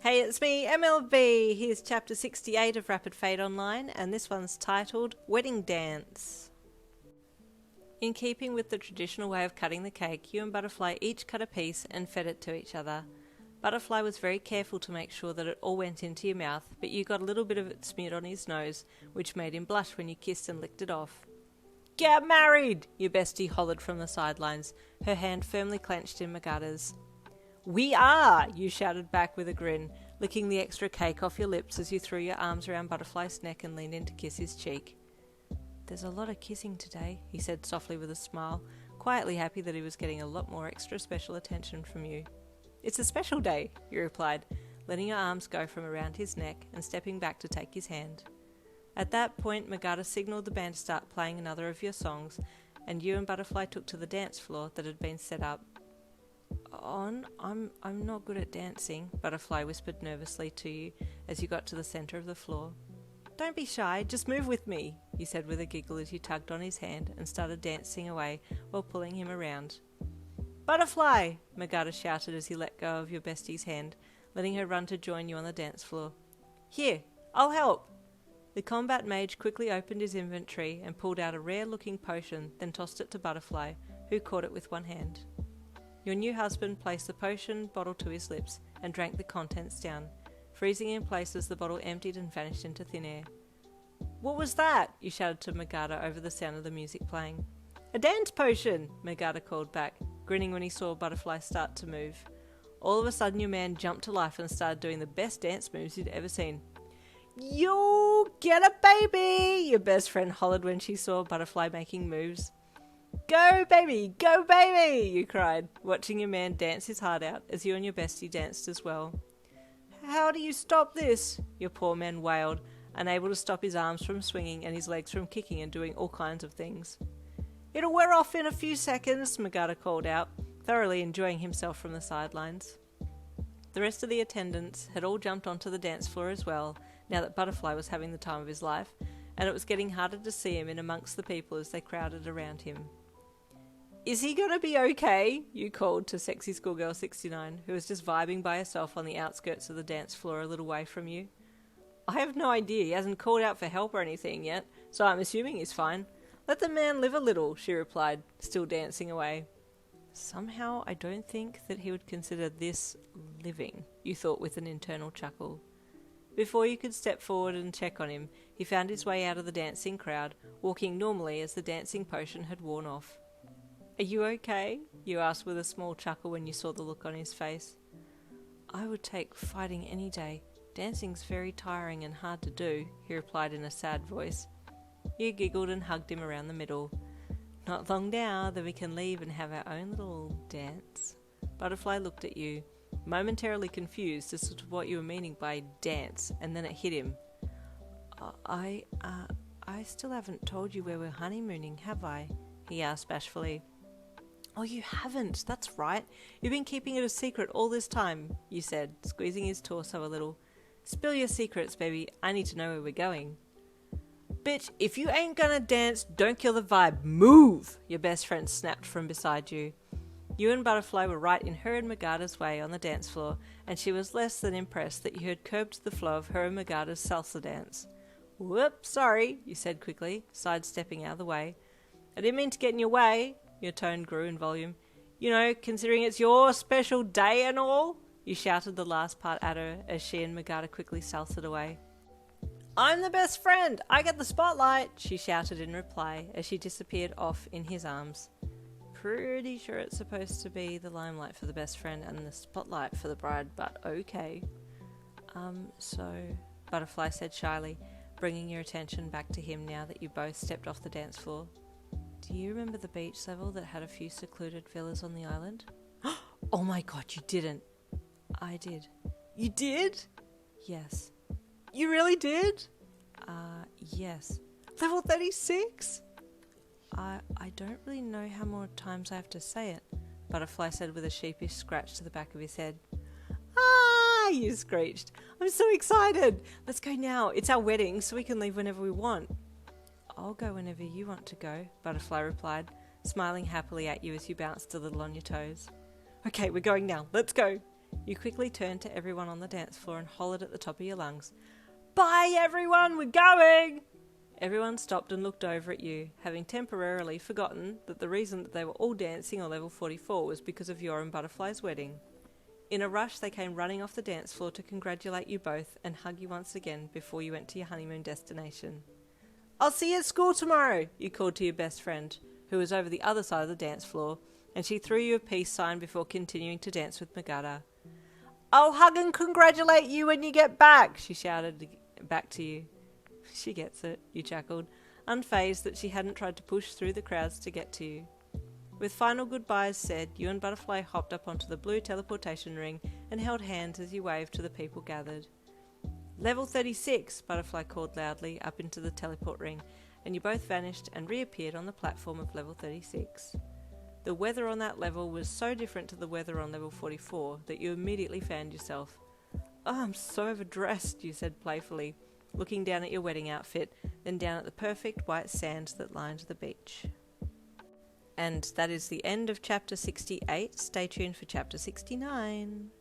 Hey, it's me, MLB. Here's chapter 68 of Rapid Fate Online, and this one's titled Wedding Dance. In keeping with the traditional way of cutting the cake, you and Butterfly each cut a piece and fed it to each other. Butterfly was very careful to make sure that it all went into your mouth, but you got a little bit of it smeared on his nose, which made him blush when you kissed and licked it off. "Get married!" your bestie hollered from the sidelines, her hand firmly clenched in Magata's. "We are!" you shouted back with a grin, licking the extra cake off your lips as you threw your arms around Butterfly's neck and leaned in to kiss his cheek. "There's a lot of kissing today," he said softly with a smile, quietly happy that he was getting a lot more extra special attention from you. "It's a special day," you replied, letting your arms go from around his neck and stepping back to take his hand. At that point, Magata signalled the band to start playing another of your songs, and you and Butterfly took to the dance floor that had been set up. I'm not good at dancing," Butterfly whispered nervously to you as you got to the centre of the floor. "Don't be shy, just move with me," you said with a giggle as you tugged on his hand and started dancing away while pulling him around. "Butterfly!" Magata shouted as he let go of your bestie's hand, letting her run to join you on the dance floor. "Here, I'll help!" The combat mage quickly opened his inventory and pulled out a rare-looking potion, then tossed it to Butterfly, who caught it with one hand. Your new husband placed the potion bottle to his lips and drank the contents down, freezing in place as the bottle emptied and vanished into thin air. "What was that?" you shouted to Magata over the sound of the music playing. "A dance potion!" Magata called back, grinning when he saw Butterfly start to move. All of a sudden your man jumped to life and started doing the best dance moves you'd ever seen. "You get a baby!" your best friend hollered when she saw Butterfly making moves. Go baby, you cried, watching your man dance his heart out as you and your bestie danced as well. "How do you stop this?" your poor man wailed, unable to stop his arms from swinging and his legs from kicking and doing all kinds of things. "It'll wear off in a few seconds," Magata called out, thoroughly enjoying himself from the sidelines. The rest of the attendants had all jumped onto the dance floor as well, now that Butterfly was having the time of his life, and it was getting harder to see him in amongst the people as they crowded around him. "Is he gonna be okay?" you called to Sexy Schoolgirl 69, who was just vibing by herself on the outskirts of the dance floor a little way from you. "I have no idea, he hasn't called out for help or anything yet, so I'm assuming he's fine. Let the man live a little," she replied, still dancing away. "Somehow I don't think that he would consider this living," you thought with an internal chuckle. Before you could step forward and check on him, he found his way out of the dancing crowd, walking normally as the dancing potion had worn off. "Are you okay?" you asked with a small chuckle when you saw the look on his face. "I would take fighting any day. Dancing's very tiring and hard to do," he replied in a sad voice. You giggled and hugged him around the middle. "Not long now, then we can leave and have our own little dance." Butterfly looked at you, momentarily confused as to what you were meaning by dance, and then it hit him. I still haven't told you where we're honeymooning, have I?" he asked bashfully. "Oh, you haven't, that's right. You've been keeping it a secret all this time," you said, squeezing his torso a little. "Spill your secrets, baby. I need to know where we're going." "Bitch, if you ain't gonna dance, don't kill the vibe. Move!" your best friend snapped from beside you. You and Butterfly were right in her and Magata's way on the dance floor, and she was less than impressed that you had curbed the flow of her and Magata's salsa dance. "Whoop, sorry," you said quickly, sidestepping out of the way. "I didn't mean to get in your way." Your tone grew in volume. "You know, considering it's your special day and all," you shouted the last part at her as she and Magata quickly salsaed away. "I'm the best friend! I get the spotlight!" she shouted in reply as she disappeared off in his arms. "Pretty sure it's supposed to be the limelight for the best friend and the spotlight for the bride, but okay." So, Butterfly said shyly, bringing your attention back to him now that you both stepped off the dance floor. "Do you remember the beach level that had a few secluded villas on the island?" "Oh my god, you didn't!" "I did." "You did?" "Yes." "You really did?" Yes." "Level 36? I don't really know how more times I have to say it," Butterfly said with a sheepish scratch to the back of his head. "Ah!" you screeched. "I'm so excited! Let's go now. It's our wedding, so we can leave whenever we want." "I'll go whenever you want to go," Butterfly replied, smiling happily at you as you bounced a little on your toes. "Okay, we're going now. Let's go." You quickly turned to everyone on the dance floor and hollered at the top of your lungs, "Bye everyone, we're going!" Everyone stopped and looked over at you, having temporarily forgotten that the reason that they were all dancing on level 44 was because of your and Butterfly's wedding. In a rush, they came running off the dance floor to congratulate you both and hug you once again before you went to your honeymoon destination. "I'll see you at school tomorrow," you called to your best friend, who was over the other side of the dance floor, and she threw you a peace sign before continuing to dance with Magata. "I'll hug and congratulate you when you get back," she shouted back to you. "She gets it," you chuckled, unfazed that she hadn't tried to push through the crowds to get to you. With final goodbyes said, you and Butterfly hopped up onto the blue teleportation ring and held hands as you waved to the people gathered. "Level 36, Butterfly called loudly up into the teleport ring, and you both vanished and reappeared on the platform of level 36. The weather on that level was so different to the weather on level 44 that you immediately found yourself. "Oh, I'm so overdressed," you said playfully, looking down at your wedding outfit, then down at the perfect white sand that lined the beach. And that is the end of chapter 68. Stay tuned for chapter 69.